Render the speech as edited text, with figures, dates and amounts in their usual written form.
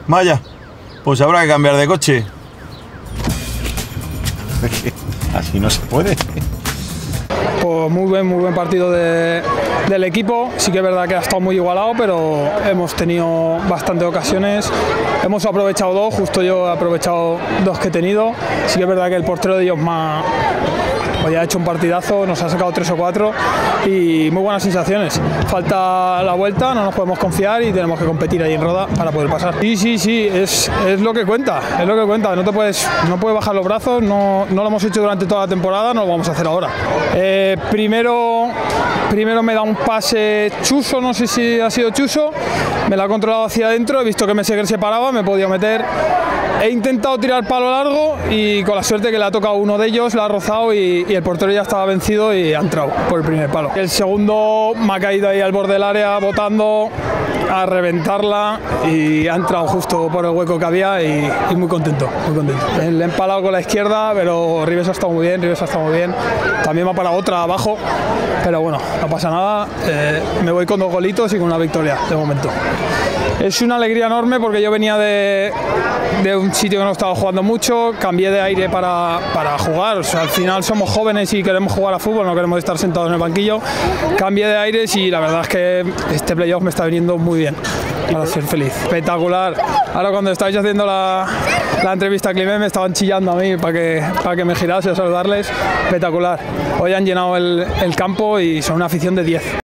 Vaya, pues habrá que cambiar de coche. Así no se puede. Pues muy buen partido del equipo. Sí que es verdad que ha estado muy igualado, pero hemos tenido bastantes ocasiones. Hemos aprovechado dos, justo yo he aprovechado dos que he tenido. Sí que es verdad que el portero de ellos ha hecho un partidazo, nos ha sacado 3 o 4 y muy buenas sensaciones. Falta la vuelta, no nos podemos confiar y tenemos que competir ahí en Roda para poder pasar. Sí, es lo que cuenta, es lo que cuenta. No puedes bajar los brazos, no lo hemos hecho durante toda la temporada, no lo vamos a hacer ahora. Primero me da un pase Chuso, no sé si ha sido Chuso, me la ha controlado hacia adentro, he visto que Meseguer se paraba, me he podido meter. He intentado tirar palo largo y con la suerte que le ha tocado uno de ellos, la ha rozado y el portero ya estaba vencido y ha entrado por el primer palo. El segundo me ha caído ahí al borde del área botando a reventarla y ha entrado justo por el hueco que había y muy contento, muy contento. Le he empalado con la izquierda, pero Ribes ha estado muy bien, También me ha parado otra abajo, pero bueno, no pasa nada. Me voy con 2 golitos y con una victoria de momento. Es una alegría enorme porque yo venía de un sitio que no estaba jugando mucho, cambié de aire para jugar. O sea, al final somos jóvenes y queremos jugar a fútbol, no queremos estar sentados en el banquillo. Cambié de aires y la verdad es que este playoff me está viniendo muy bien para ser feliz. Espectacular. Ahora cuando estáis haciendo la entrevista a Climent me estaban chillando a mí para que me girase a saludarles. Espectacular. Hoy han llenado el campo y son una afición de 10.